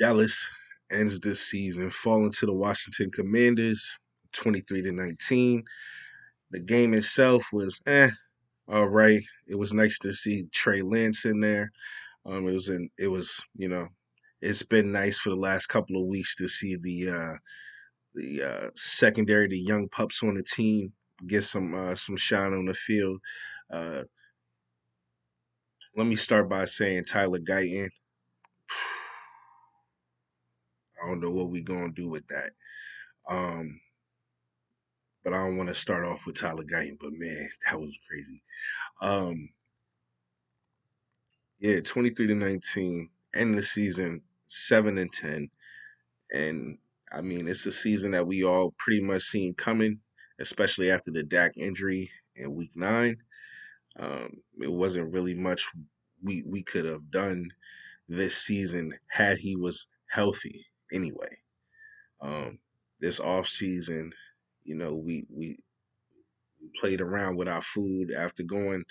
Dallas ends this season falling to the Washington Commanders 23-19. The game itself was all right. It was nice to see Trey Lance in there. It was, it's been nice for the last couple of weeks to see the secondary, the young pups on the team get some shine on the field. Uh, Let me start by saying Tyler Guyton. I don't know what we gonna do with that. Um, but I don't want to start off with Tyler Guyton. But man, that was crazy. Um, yeah, 23-19, end the season 7-10, and I mean it's a season that we all pretty much seen coming, especially after the Dak injury in Week 9. It wasn't really much we could have done this season had he was healthy anyway. Um, this off season, we played around with our food after going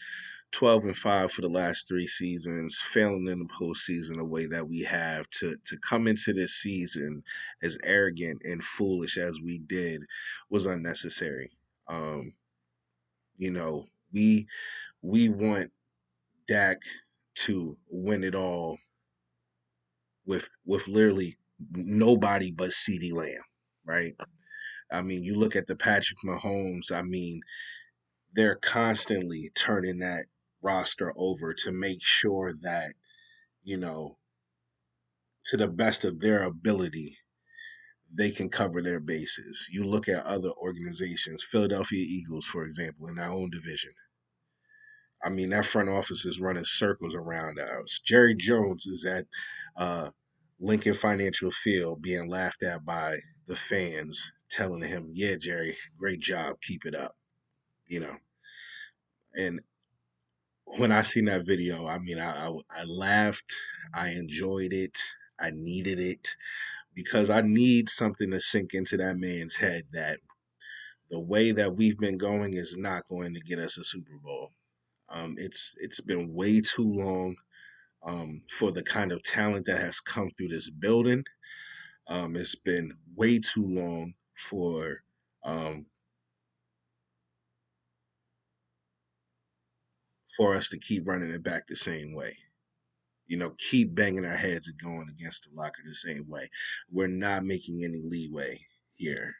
12-5 for the last 3 seasons, failing in the postseason the way that we have to come into this season as arrogant and foolish as we did was unnecessary. Um, you know, we want Dak to win it all with literally nobody but CeeDee Lamb, right? I mean, you look at the Patrick Mahomes, I mean, they're constantly turning that roster over to make sure that, you know, to the best of their ability, they can cover their bases. You look at other organizations, Philadelphia Eagles, for example, in our own division. I mean, that front office is running circles around us. Jerry Jones is at uh, Lincoln Financial Field being laughed at by the fans, telling him, "Yeah, Jerry, great job, keep it up." You know, and when I seen that video, I mean, I laughed, I enjoyed it, I needed it because I need something to sink into that man's head that the way that we've been going is not going to get us a Super Bowl. It's been way too long for the kind of talent that has come through this building. It's been way too long um, for us to keep running it back the same way. Keep banging our heads and going against the locker the same way. We're not making any leeway here.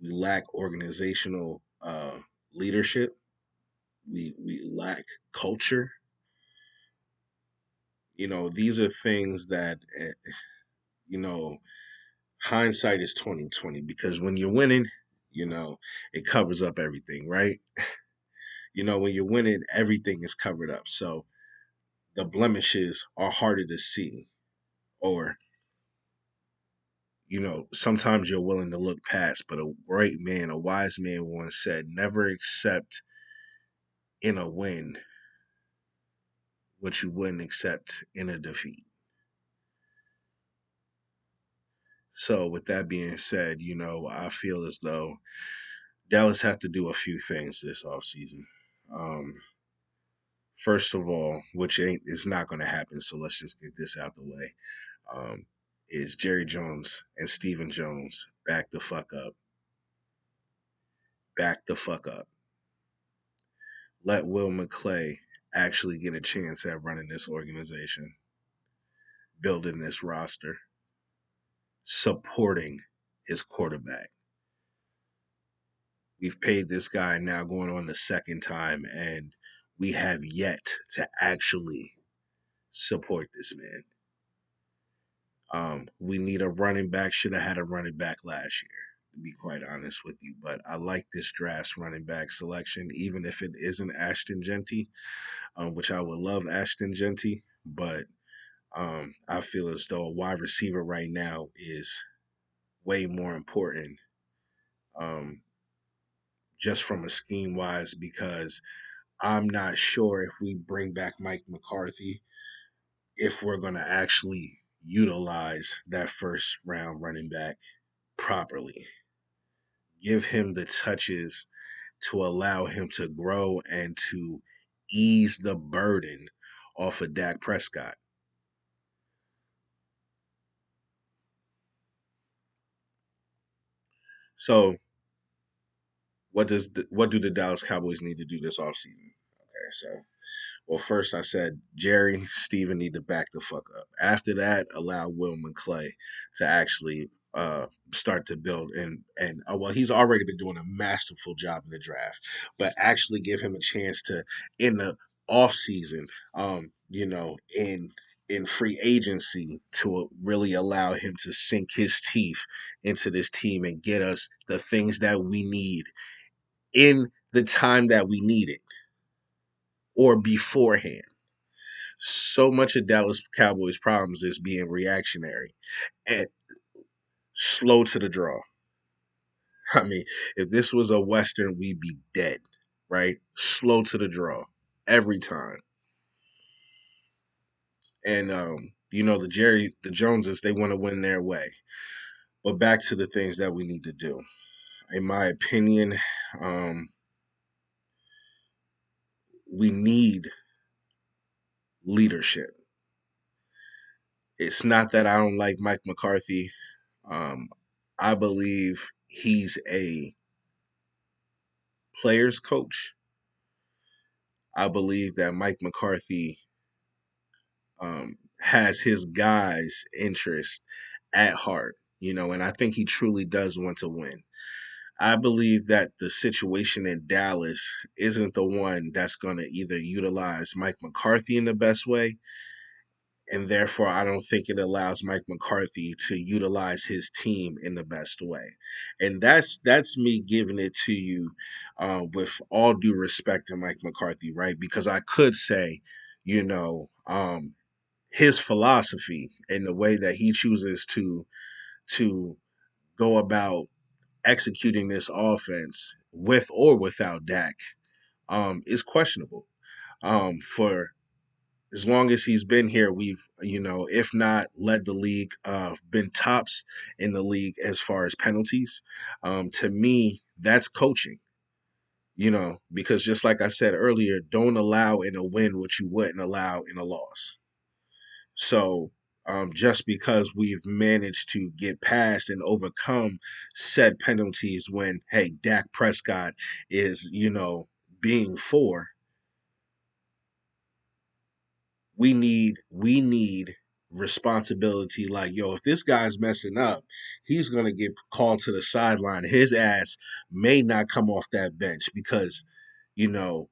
We lack organizational leadership. We lack culture. These are things that you know hindsight is 2020 because when you're winning, it covers up everything, right? When you're winning, everything is covered up. So the blemishes are harder to see, or sometimes you're willing to look past. But a great man, a wise man once said, never accept in a win what you wouldn't accept in a defeat. So with that being said, I feel as though Dallas have to do a few things this offseason. Um, First of all, which ain't is not going to happen, so let's just get this out the way. Um, is Jerry Jones and Stephen Jones back the fuck up? Back the fuck up. Let Will McClay actually get a chance at running this organization, building this roster, supporting his quarterback. We've paid this guy now going on the second time, and we have yet to actually support this man. We need a running back. Should have had a running back last year, to be quite honest with you. But I like this draft's running back selection, even if it isn't Ashton Genty, which I would love Ashton Genty. But I feel as though a wide receiver right now is way more important, um, just from a scheme wise, because I'm not sure if we bring back Mike McCarthy, if we're going to actually utilize that first round running back properly. Give him the touches to allow him to grow and to ease the burden off of Dak Prescott. So what do the Dallas Cowboys need to do this offseason? Okay, so well, first I said Jerry, Steven need to back the fuck up. After that, allow Will McClay to actually start to build and well, he's already been doing a masterful job in the draft, but actually give him a chance to in the off season, in free agency to really allow him to sink his teeth into this team and get us the things that we need in the time that we need it or beforehand. So much of Dallas Cowboys' problems is being reactionary and slow to the draw. I mean, if this was a Western, we'd be dead, right? Slow to the draw every time. And the Joneses, they want to win their way. But back to the things that we need to do. In my opinion, um, we need leadership. It's not that I don't like Mike McCarthy. Um, I believe he's a players coach. I believe that Mike McCarthy has his guys' interest at heart, and I think he truly does want to win. I believe that the situation in Dallas isn't the one that's going to either utilize Mike McCarthy in the best way, and therefore I don't think it allows Mike McCarthy to utilize his team in the best way. And that's me giving it to you with all due respect to Mike McCarthy, right? Because I could say, you know, his philosophy and the way that he chooses to go about executing this offense with or without Dak is questionable. For as long as he's been here, we've, if not led the league, been tops in the league as far as penalties. To me, that's coaching, because just like I said earlier, don't allow in a win what you wouldn't allow in a loss. So, just because we've managed to get past and overcome said penalties when, hey, Dak Prescott is, being four, we need responsibility. Like, yo, if this guy's messing up, he's gonna get called to the sideline. His ass may not come off that bench because, you know,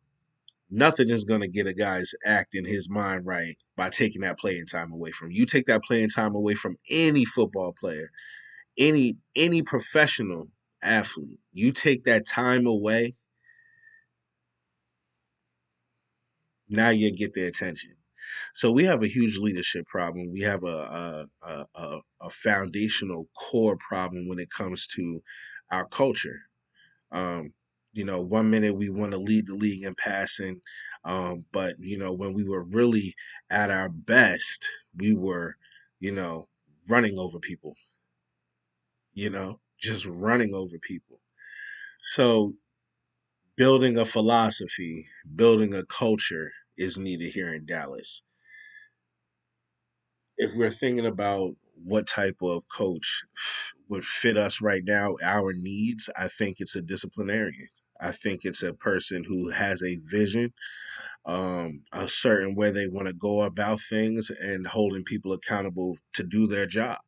nothing is gonna get a guy's act in his mind right by taking that playing time away from you. Take that playing time away from any football player, any professional athlete. You take that time away, now you get their attention. So we have a huge leadership problem. We have a foundational core problem when it comes to our culture. Um, 1 minute we want to lead the league in passing, but when we were really at our best, we were, you know, running over people. Just running over people. So building a philosophy, building a culture is needed here in Dallas. If we're thinking about what type of coach would fit us right now, our needs, I think it's a disciplinarian. I think it's a person who has a vision, a certain way they want to go about things and holding people accountable to do their job.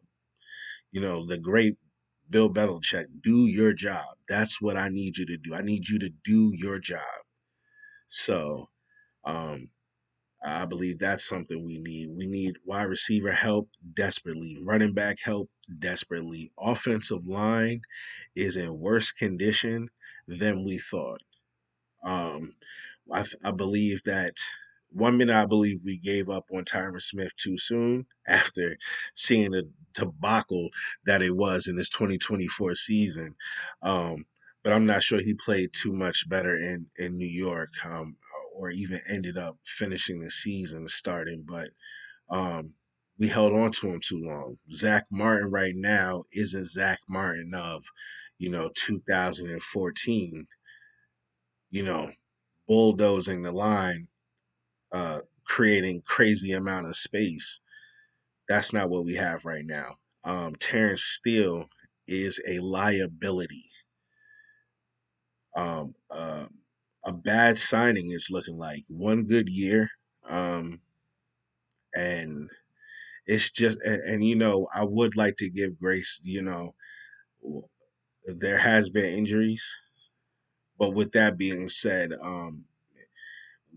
The great Bill Belichick, do your job. That's what I need you to do. I need you to do your job. So, um, I believe that's something we need. We need wide receiver help desperately, running back help desperately. Offensive line is in worse condition than we thought. Um, I believe that 1 minute I believe we gave up on Tyron Smith too soon after seeing the debacle that it was in this 2024 season. Um, but I'm not sure he played too much better in New York, or even ended up finishing the season starting. But um, we held on to him too long. Zach Martin right now isn't Zach Martin of 2014. You know, bulldozing the line, creating crazy amount of space. That's not what we have right now. Terrence Steele is a liability. Um, a bad signing is looking like one good year, um, and it's just and you know I would like to give grace. You know, there has been injuries, but with that being said,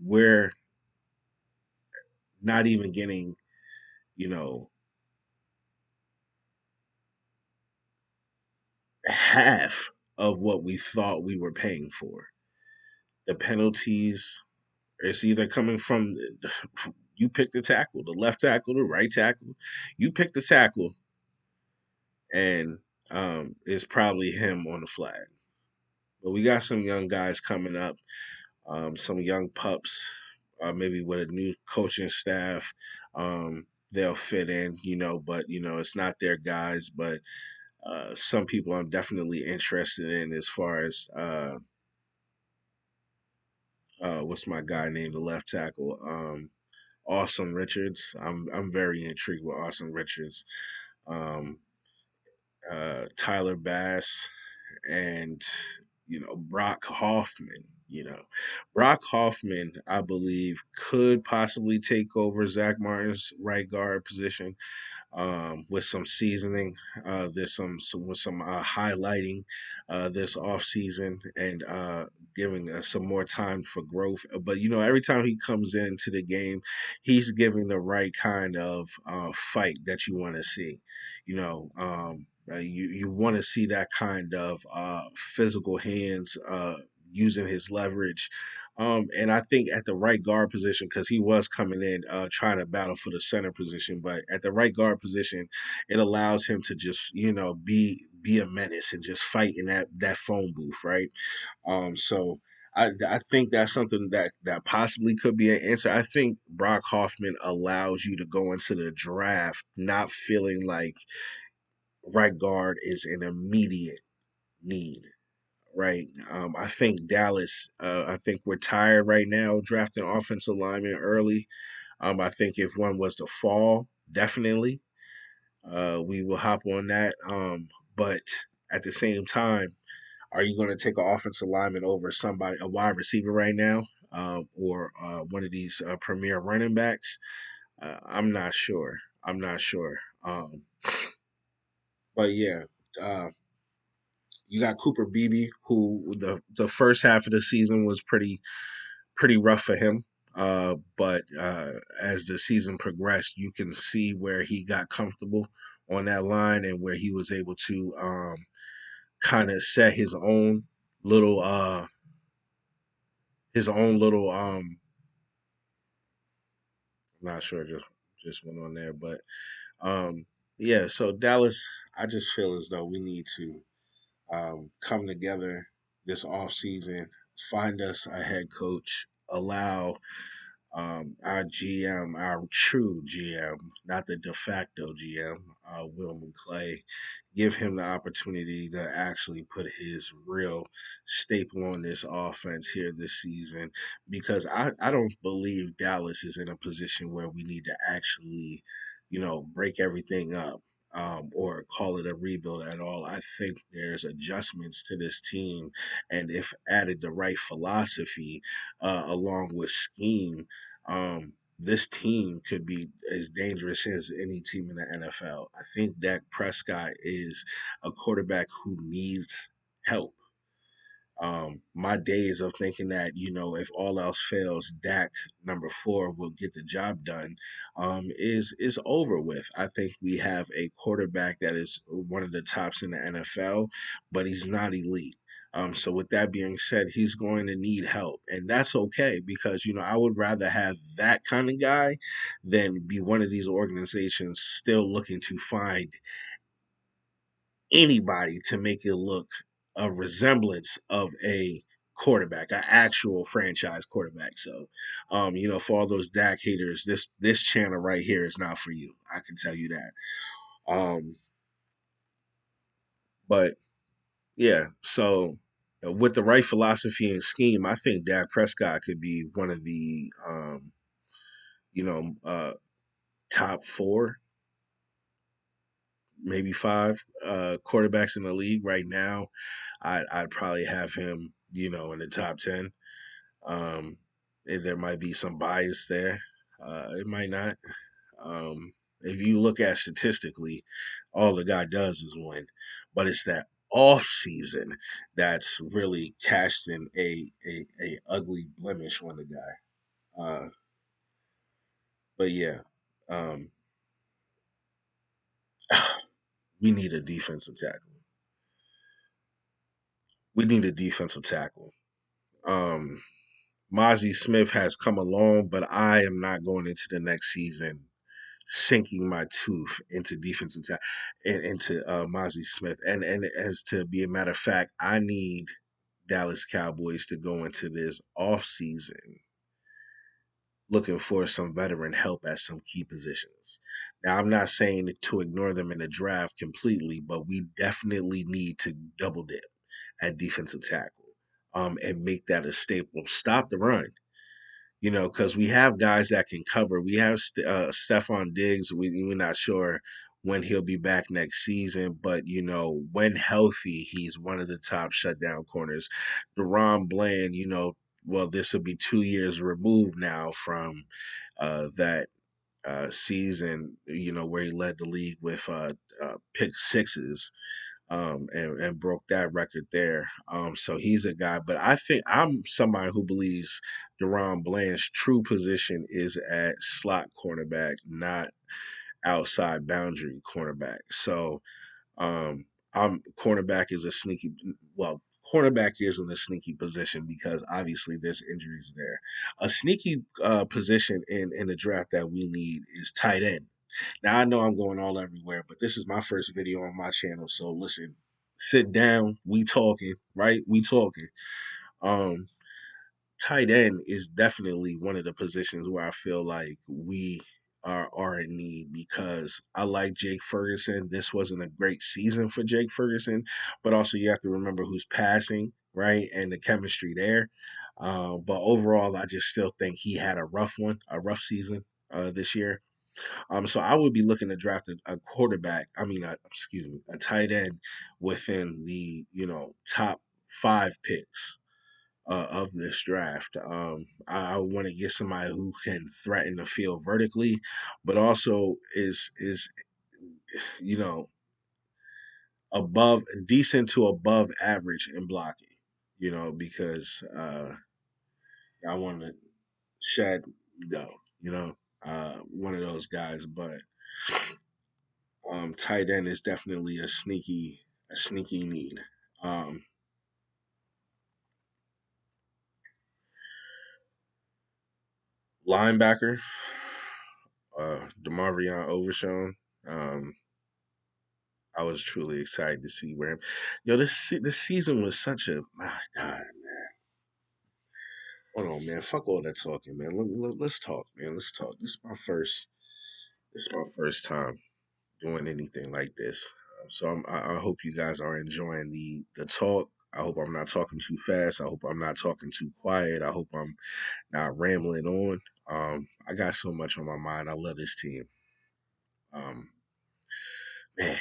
we're not even getting, you know, half of what we thought we were paying for. The penalties, it's either coming from you pick the tackle, the left tackle, the right tackle. You pick the tackle, and it's probably him on the flag. But we got some young guys coming up, some young pups, maybe with a new coaching staff. They'll fit in, you know, but you know it's not their guys. But some people I'm definitely interested in as far as what's my guy named the left tackle, Awesome Richards. I'm very intrigued with Awesome Richards, um, Tyler Bass, and you know Brock Hoffman. You know, Brock Hoffman, I believe, could possibly take over Zach Martin's right guard position with some seasoning. There's some with some highlighting this off season and giving some more time for growth. But you know, every time he comes into the game, he's giving the right kind of fight that you want to see. You know. You want to see that kind of physical hands using his leverage. And I think at the right guard position, because he was coming in trying to battle for the center position, but at the right guard position, it allows him to just you know be a menace and just fight in that phone booth, right? So I think that's something that possibly could be an answer. I think Brock Hoffman allows you to go into the draft not feeling like right guard is an immediate need, right? I think Dallas. I think we're tired right now drafting offensive linemen early. I think if one was to fall, definitely we will hop on that. But at the same time, are you going to take an offensive lineman over somebody, a wide receiver right now, or one of these premier running backs? I'm not sure. I'm not sure. But yeah, uh, you got Cooper Beebe, who the first half of the season was pretty rough for him. But as the season progressed, you can see where he got comfortable on that line and where he was able to kind of set little his own little I'm not sure just went on there, but um yeah. So Dallas, I just feel as though we need to come together this off season, find us a head coach, allow our GM, our true GM, not the de facto GM, Wilman Clay, give him the opportunity to actually put his real staple on this offense here this season. Because I don't believe Dallas is in a position where we need to actually, you know, break everything up. Or call it a rebuild at all. I think there's adjustments to this team, and if added the right philosophy along with scheme, this team could be as dangerous as any team in the NFL. I think Dak Prescott is a quarterback who needs help. My days of thinking that, you know, if all else fails, Dak number 4 will get the job done, is over with. I think we have a quarterback that is one of the tops in the NFL, but he's not elite. So with that being said, he's going to need help, and that's okay because you know I would rather have that kind of guy than be one of these organizations still looking to find anybody to make it look a resemblance of a quarterback, an actual franchise quarterback. So, you know, for all those Dak haters, this channel right here is not for you. I can tell you that. But yeah, so with the right philosophy and scheme, I think Dak Prescott could be one of the you know, top 4, maybe 5 quarterbacks in the league right now. I'd probably have him in the top 10. Um, there might be some bias there. It might not. If you look at statistically, all the guy does is win, but it's that off season that's really casting a ugly blemish on the guy. But yeah, um, we need a defensive tackle. We need a defensive tackle. Um, Mozzie Smith has come along, but I am not going into the next season sinking my tooth into defensive tackle and into Mozzie Smith. And as to be a matter of fact, I need Dallas Cowboys to go into this off season looking for some veteran help at some key positions. Now, I'm not saying to ignore them in the draft completely, but we definitely need to double dip at defensive tackle, and make that a staple. Stop the run, because we have guys that can cover. We have Stephon Diggs. We're not sure when he'll be back next season, but when healthy, he's one of the top shutdown corners. Deron Bland, well, this will be 2 years removed now from that season, where he led the league with pick sixes, and broke that record there. So he's a guy, but I think I'm somebody who believes Deron Bland's true position is at slot cornerback, not outside boundary cornerback. So I'm cornerback is a sneaky, well, cornerback isn't a sneaky position because obviously there's injuries there. A sneaky position in the draft that we need is tight end. Now I know I'm going all everywhere, but this is my first video on my channel, so listen, sit down, we talking, right? We talking. Um, Tight end is definitely one of the positions where I feel like we are in need because I like Jake Ferguson. This wasn't a great season for Jake Ferguson, but also you have to remember who's passing, right? And the chemistry there. But overall, I just still think he had a rough season this year. So I would be looking to draft a quarterback. I mean, excuse me, a tight end within the top five picks of this draft. I want to get somebody who can threaten the field vertically, but also is you know above decent to above average in blocking. Because I want to Shad go. One of those guys, but tight end is definitely a sneaky need. Um, Linebacker, Demarvion Overshown. Um, I was truly excited to see where him. This season was such a my God. Hold on, man. Fuck all that talking, man. Let's talk, man. Let's talk. This is my first. This is my first time doing anything like this. So I hope you guys are enjoying the talk. I hope I'm not talking too fast. I hope I'm not talking too quiet. I hope I'm not rambling on. I got so much on my mind. I love this team. Um, Man,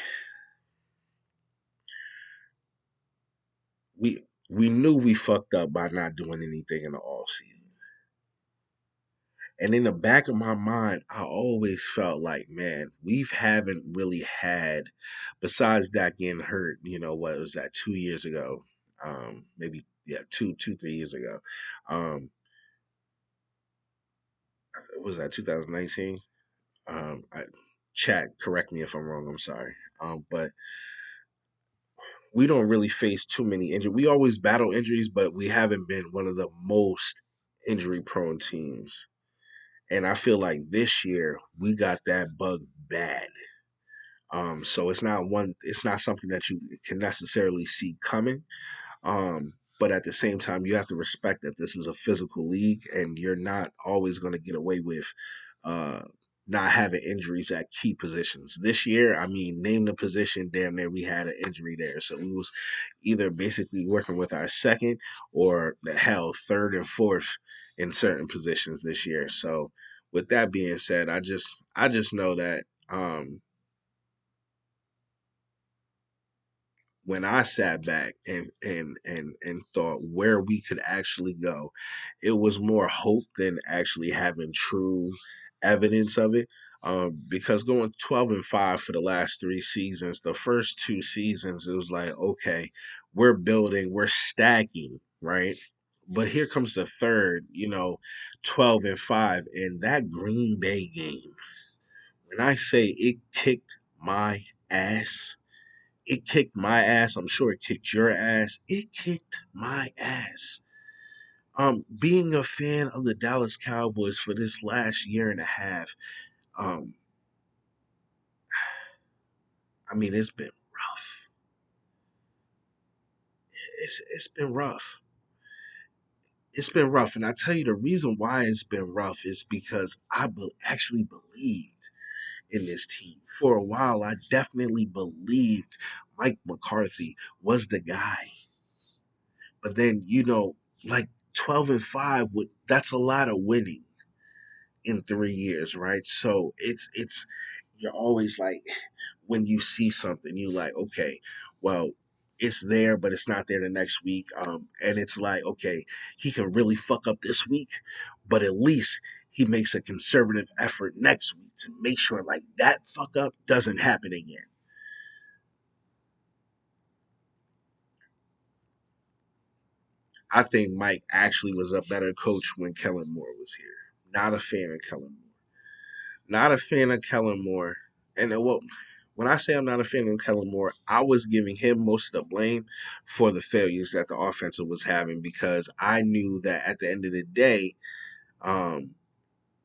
we knew we fucked up by not doing anything in the off season. And in the back of my mind, I always felt like, man, we haven't really had, besides Dak getting hurt, what was that, 2 years ago? Maybe, yeah, 3 years ago. Um, what was that, 2019? I, Chat, correct me if I'm wrong, I'm sorry. But we don't really face too many injuries. We always battle injuries, but we haven't been one of the most injury prone teams. And I feel like this year we got that bug bad. So it's not something that you can necessarily see coming. But at the same time, you have to respect that this is a physical league, and you're not always going to get away with uh, not having injuries at key positions. This year, I mean, name the position, damn near we had an injury there. So we was either basically working with our second or the hell third and fourth in certain positions this year. So with that being said, I just know that when I sat back and thought where we could actually go, it was more hope than actually having true evidence of it. Because going 12-5 for the last 3 seasons, the first 2 seasons, it was like, okay, we're building, we're stacking, right? But here comes the third, 12-5, and that Green Bay game. When I say it kicked my ass, it kicked my ass. I'm sure it kicked your ass. It kicked my ass. Being a fan of the Dallas Cowboys for this last year and a half, um, I mean, it's been rough. It's been rough. It's been rough, and I tell you the reason why it's been rough is because actually believed in this team for a while. I definitely believed Mike McCarthy was the guy, but then like 12-5 would that's a lot of winning in 3 years, right? So it's you're always like when you see something, you like, okay, well, it's there, but it's not there the next week. And it's like, okay, he can really fuck up this week, but at least he makes a conservative effort next week to make sure like that fuck up doesn't happen again. I think Mike actually was a better coach when Kellen Moore was here. Not a fan of Kellen Moore. Not a fan of Kellen Moore. And well, when I say I'm not a fan of Kellen Moore, I was giving him most of the blame for the failures that the offensive was having because I knew that at the end of the day, um,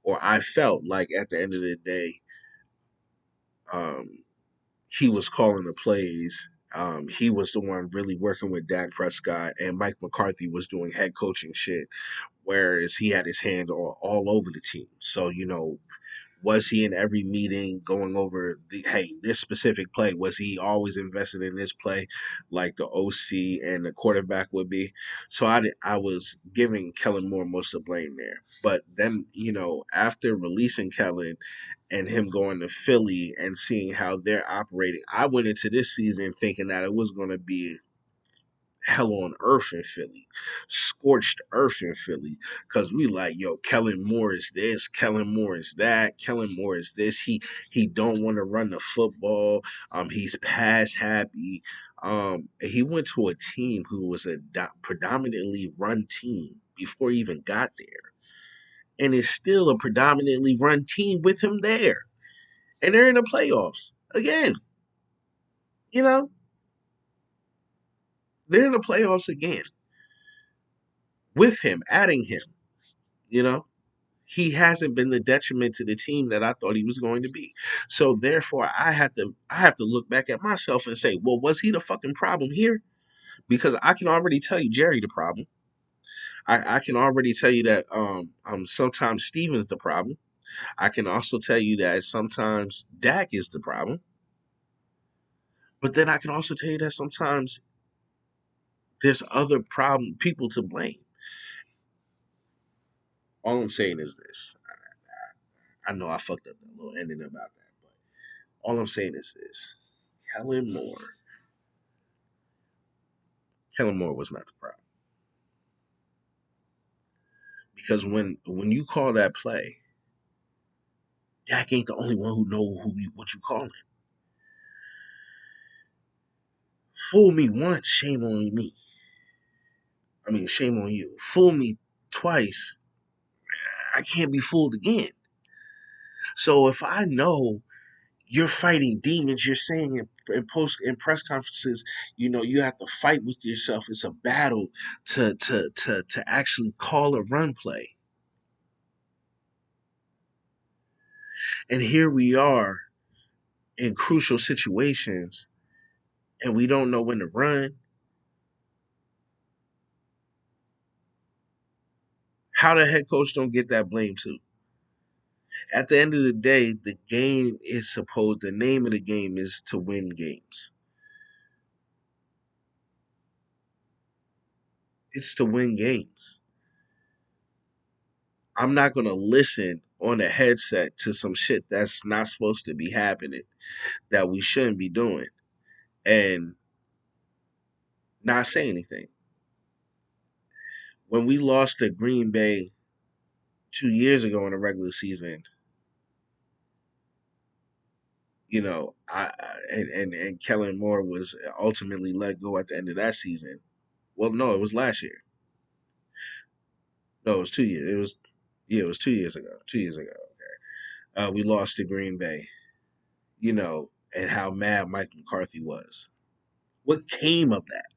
or I felt like at the end of the day, um, he was calling the plays. He was the one really working with Dak Prescott, and Mike McCarthy was doing head coaching shit, whereas he had his hand all over the team. So, was he in every meeting going over this specific play? Was he always invested in this play like the OC and the quarterback would be? So I was giving Kellen Moore most of the blame there. But then, after releasing Kellen and him going to Philly and seeing how they're operating, I went into this season thinking that it was going to be hell on earth in Philly, scorched earth in Philly, because we like, yo, Kellen Moore is this, Kellen Moore is that, Kellen Moore is this. He don't want to run the football. He's pass happy. He went to a team who was a predominantly run team before he even got there, and is still a predominantly run team with him there, and they're in the playoffs again. You know, they're in the playoffs again with him, adding him. You know, he hasn't been the detriment to the team that I thought he was going to be. So therefore, I have to look back at myself and say, well, was he the fucking problem here? Because I can already tell you Jerry the problem. I can already tell you that sometimes Steven's the problem. I can also tell you that sometimes Dak is the problem. But then I can also tell you that sometimes there's other problem people to blame. All I'm saying is this. I know I fucked up that little ending about that, but all I'm saying is this. Kellen Moore Kellen Moore was not the problem because when you call that play, Dak ain't the only one who know what you calling. Fool me once, shame on me. I mean, shame on you. Fool me twice, I can't be fooled again. So if I know you're fighting demons, you're saying in press conferences, you have to fight with yourself. It's a battle to actually call a run play. And here we are in crucial situations and we don't know when to run. How the head coach don't get that blame too? At the end of the day, the name of the game is to win games. It's to win games. I'm not gonna listen on a headset to some shit that's not supposed to be happening, that we shouldn't be doing. And not say anything. When we lost to Green Bay 2 years ago in the regular season, and Kellen Moore was ultimately let go at the end of that season. Well, no, it was last year. No, it was 2 years. It was Yeah, it was 2 years ago. 2 years ago, we lost to Green Bay. And how mad Mike McCarthy was. What came of that?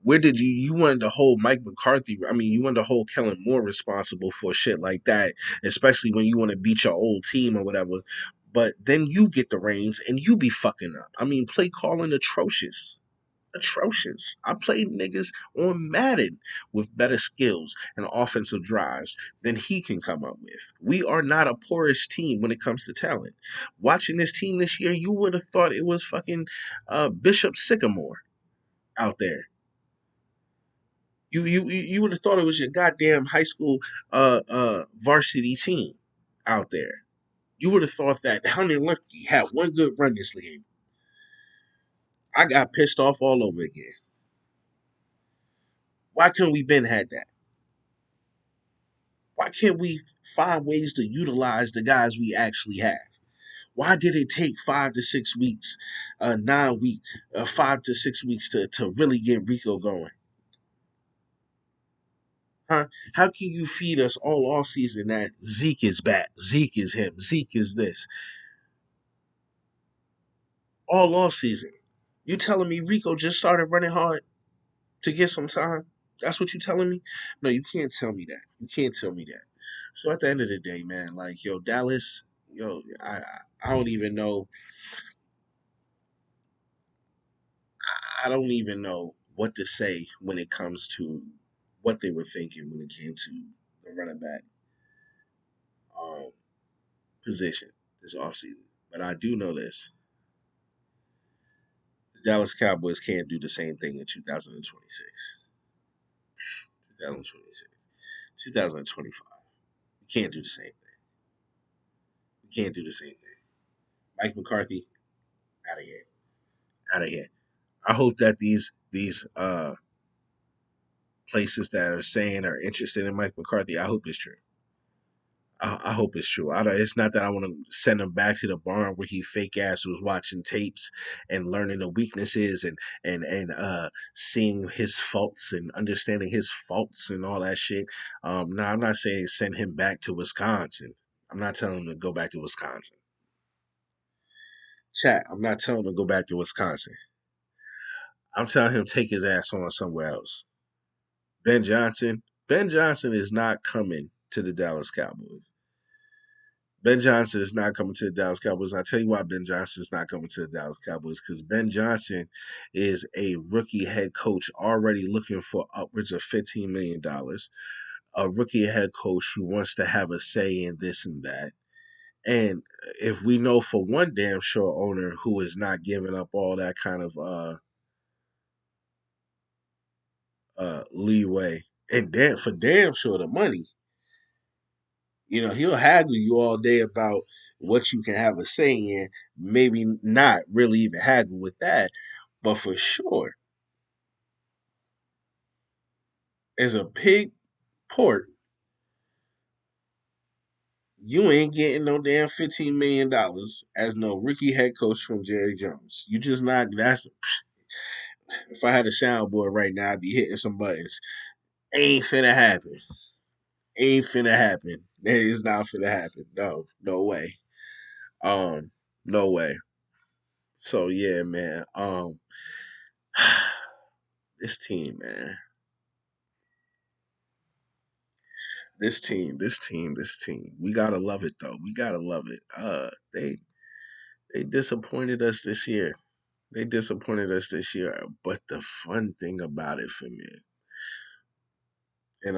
Where did you wanted to hold Mike McCarthy? I mean, you wanted to hold Kellen Moore responsible for shit like that, especially when you want to beat your old team or whatever. But then you get the reins and you be fucking up. I mean, play calling atrocious. Atrocious. I played niggas on Madden with better skills and offensive drives than he can come up with. We are not a porous team when it comes to talent. Watching this team this year, you would have thought it was fucking Bishop Sycamore out there. You would have thought it was your goddamn high school varsity team out there. You would have thought that Honey Lucky had one good run this game. I got pissed off all over again. Why couldn't we been had that? Why can't we find ways to utilize the guys we actually have? Why did it take 5 to 6 weeks, 9 weeks, 5 to 6 weeks to really get Rico going? Huh? How can you feed us all off season that Zeke is back, Zeke is him, Zeke is this, all off season? You telling me Rico just started running hard to get some time? That's what you telling me? No, you can't tell me that. You can't tell me that. So at the end of the day, man, like yo, Dallas, yo, I don't even know. I don't even know what to say when it comes to what they were thinking when it came to the running back um, position this offseason. But I do know this: the Dallas Cowboys can't do the same thing in 2026, 2026, 2025. You can't do the same thing. You can't do the same thing. Mike McCarthy, out of here, out of here. I hope that these places that are saying are interested in Mike McCarthy, I hope it's true. I hope it's true. It's not that I want to send him back to the barn where he fake ass was watching tapes and learning the weaknesses and seeing his faults and understanding his faults and all that shit. No, I'm not saying send him back to Wisconsin. I'm not telling him to go back to Wisconsin. Chat. I'm not telling him to go back to Wisconsin. I'm telling him take his ass on somewhere else. Ben Johnson. Ben Johnson is not coming to the Dallas Cowboys. Ben Johnson is not coming to the Dallas Cowboys. And I tell you why Ben Johnson is not coming to the Dallas Cowboys, because Ben Johnson is a rookie head coach already looking for upwards of $15 million. A rookie head coach who wants to have a say in this and that. And if we know for one damn sure owner who is not giving up all that kind of leeway and for damn sure the money, he'll haggle you all day about what you can have a say in. Maybe not really even haggle with that, but for sure, as a pig port, you ain't getting no damn $15 million as no rookie head coach from Jerry Jones. You just not. That's If I had a soundboard right now, I'd be hitting some buttons. Ain't finna happen. Ain't finna happen. It's not finna happen. No, no way. Um, no way. So yeah, man. This team, man. This team. We gotta love it though. We gotta love it. They disappointed us this year. They disappointed us this year. But the fun thing about it for me, and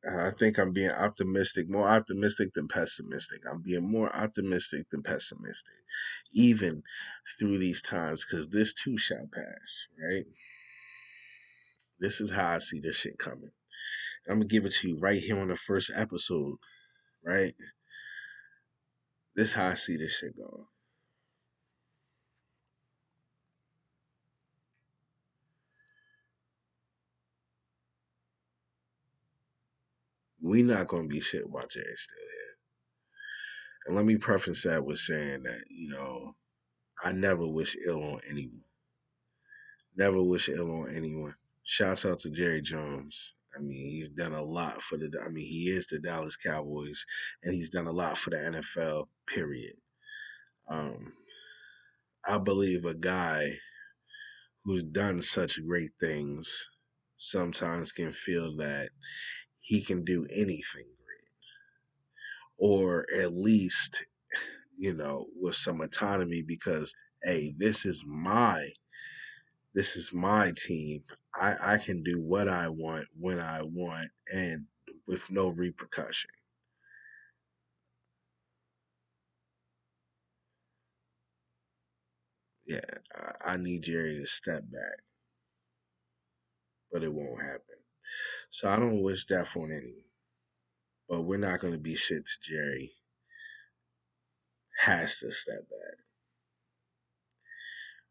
I think I'm being optimistic, more optimistic than pessimistic. I'm being more optimistic than pessimistic, even through these times, because this too shall pass, right? This is how I see this shit coming. I'm gonna give it to you right here on the first episode, right? This is how I see this shit going. We not gonna be shit while Jerry's still here. And let me preface that with saying that, I never wish ill on anyone. Never wish ill on anyone. Shouts out to Jerry Jones. I mean, he's done a lot for the. I mean, he is the Dallas Cowboys, and he's done a lot for the NFL. Period. Um, I believe a guy who's done such great things sometimes can feel that he can do anything great, or at least, with some autonomy because, hey, this is my team. I can do what I want when I want and with no repercussion. Yeah, I need Jerry to step back, but it won't happen. So I don't wish death on anyone, but we're not going to be shit to Jerry. Has to step back.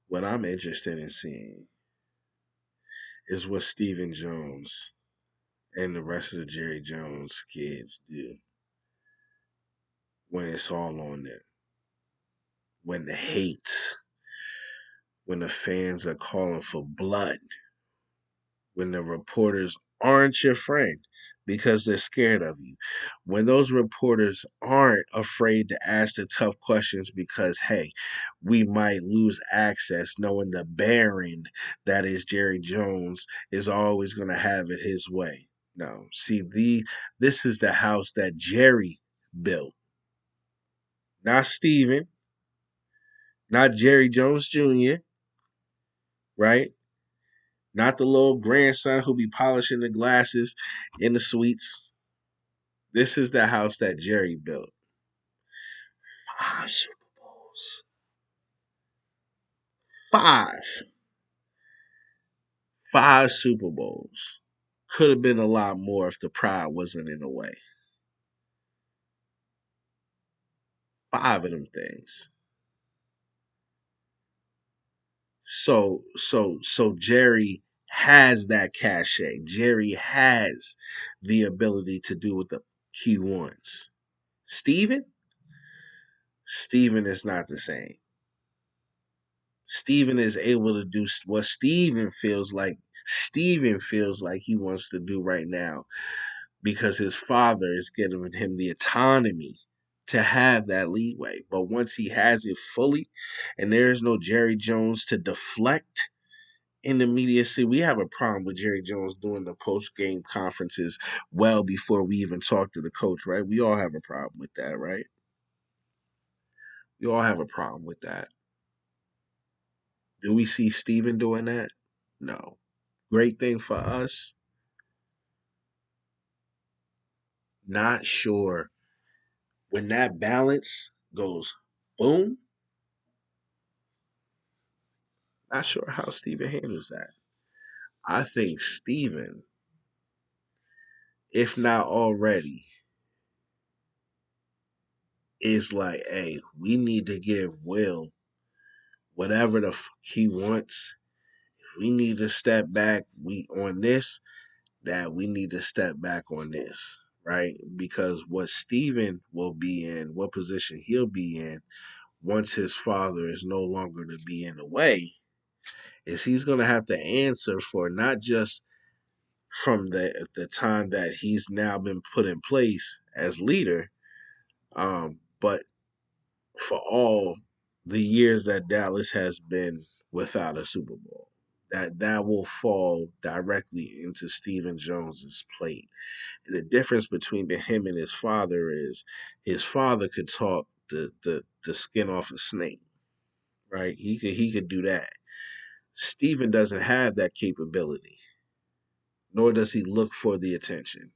What I'm interested in seeing is what Stephen Jones and the rest of the Jerry Jones kids do when it's all on them. When the hate, when the fans are calling for blood, when the reporters aren't your friend because they're scared of you. When those reporters aren't afraid to ask the tough questions because, hey, we might lose access knowing the Baron that is Jerry Jones is always going to have it his way. No, see, this is the house that Jerry built, not Steven, not Jerry Jones Jr., right? Not the little grandson who be polishing the glasses in the suites. This is the house that Jerry built. 5 Super Bowls. Five. 5 Super Bowls. Could have been a lot more if the pride wasn't in the way. 5 of them things. So Jerry has that cachet. Jerry has the ability to do what he wants. Steven? Steven is not the same. Steven is able to do what Steven feels like he wants to do right now because his father is giving him the autonomy to have that leeway. But once he has it fully and there is no Jerry Jones to deflect in the media, see, we have a problem with Jerry Jones doing the post game conferences well before we even talk to the coach, right? We all have a problem with that, right? We all have a problem with that. Do we see Steven doing that? No. Great thing for us. Not sure when that balance goes boom. Not sure how Steven handles that. I think Steven, if not already, is like, hey, we need to give Will whatever he wants. If we need to step back, we on this, that we need to step back on this, right? Because what Steven will be in, what position he'll be in once his father is no longer to be in the way, is he's going to have to answer for not just from the time that he's now been put in place as leader, but for all the years that Dallas has been without a Super Bowl. That will fall directly into Stephen Jones's plate. And the difference between him and his father is his father could talk the skin off a snake, right? He could do that. Stephen doesn't have that capability, nor does he look for the attention.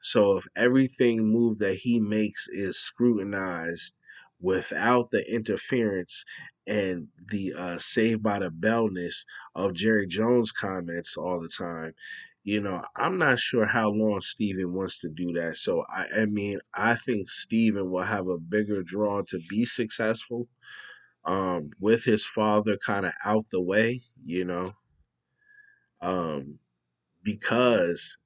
So if everything move that he makes is scrutinized without the interference and the saved by the bellness of Jerry Jones comments all the time, I'm not sure how long Steven wants to do that. So I mean, I think Steven will have a bigger draw to be successful with his father kind of out the way, um, because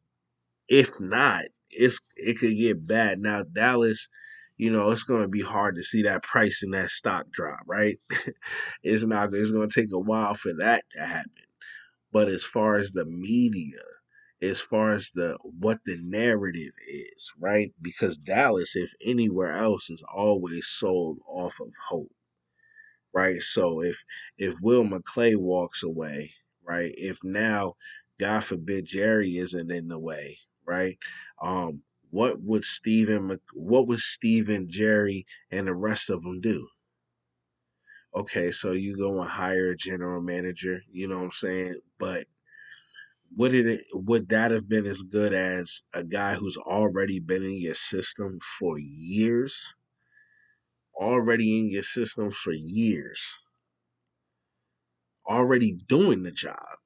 if not, it could get bad. Now Dallas, it's gonna be hard to see that price in that stock drop, right? It's not. It's gonna take a while for that to happen. But as far as the media, as far as the what the narrative is, right? Because Dallas, if anywhere else, is always sold off of hope, right? So if Will McClay walks away, right? If now, God forbid, Jerry isn't in the way, right? Um, what would Steven, Jerry, and the rest of them do? Okay, so you go and hire a general manager, you know what I'm saying? But would that have been as good as a guy who's already been in your system for years? Already in your system for years, already doing the job.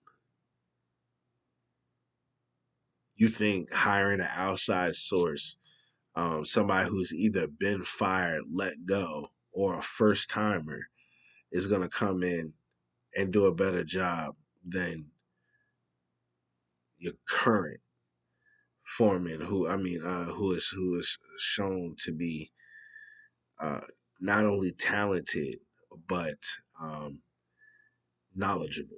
You think hiring an outside source, somebody who's either been fired, let go, or a first timer is going to come in and do a better job than your current foreman, who is shown to be uh, not only talented but um, knowledgeable.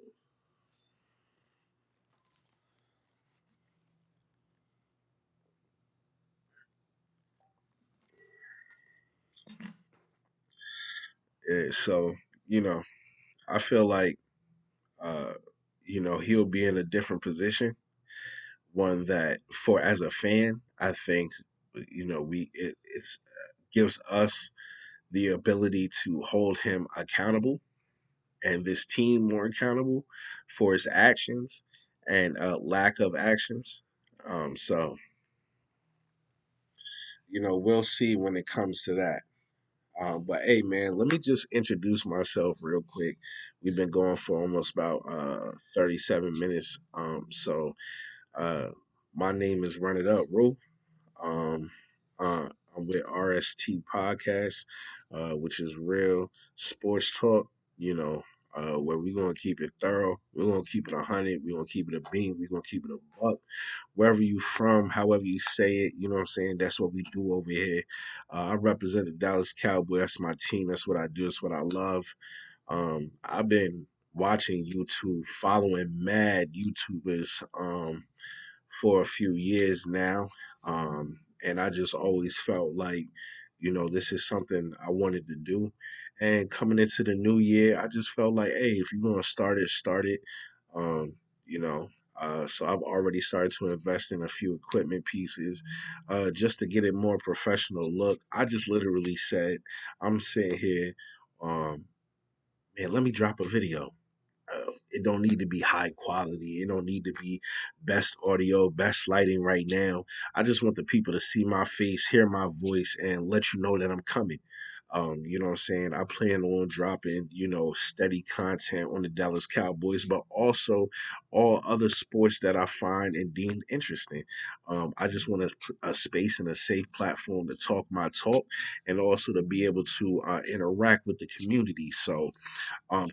So you know, I feel like uh, he'll be in a different position, one that for as a fan, I think it's gives us the ability to hold him accountable and this team more accountable for its actions and lack of actions. So we'll see when it comes to that. But hey, man, let me just introduce myself real quick. We've been going for almost about 37 minutes. Uh, my name is Run It Up, Ru. Um, I'm with RST Podcast, which is real sports talk. Where we're gonna keep it thorough. We're gonna keep it 100. We're gonna keep it a beam. We're gonna keep it a buck. Wherever you from, however you say it, you know what I'm saying. That's what we do over here. I represent the Dallas Cowboys. That's my team. That's what I do. That's what I love. I've been watching YouTube, following mad YouTubers. For a few years now. And I just always felt like, this is something I wanted to do. And coming into the new year, I just felt like, hey, if you're going to start it, start it. Um, you know, so I've already started to invest in a few equipment pieces just to get it more professional look. I just literally said, I'm sitting here, um, man, let me drop a video. It don't need to be high quality. It don't need to be best audio, best lighting right now. I just want the people to see my face, hear my voice, and let you know that I'm coming. You know what I'm saying? I plan on dropping, steady content on the Dallas Cowboys, but also all other sports that I find and deem interesting. I just want a space and a safe platform to talk my talk and also to be able to interact with the community. So,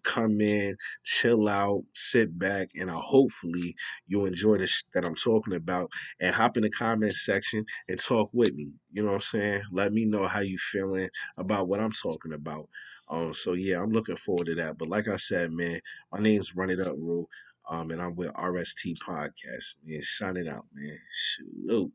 come in, chill out, sit back, and hopefully you'll enjoy this that I'm talking about. And hop in the comment section and talk with me. You know what I'm saying? Let me know how you feeling about what I'm talking about. So yeah, I'm looking forward to that. But like I said, man, my name's Run It Up, Rule. And I'm with RST Podcast. Man, signing out, man. Salute.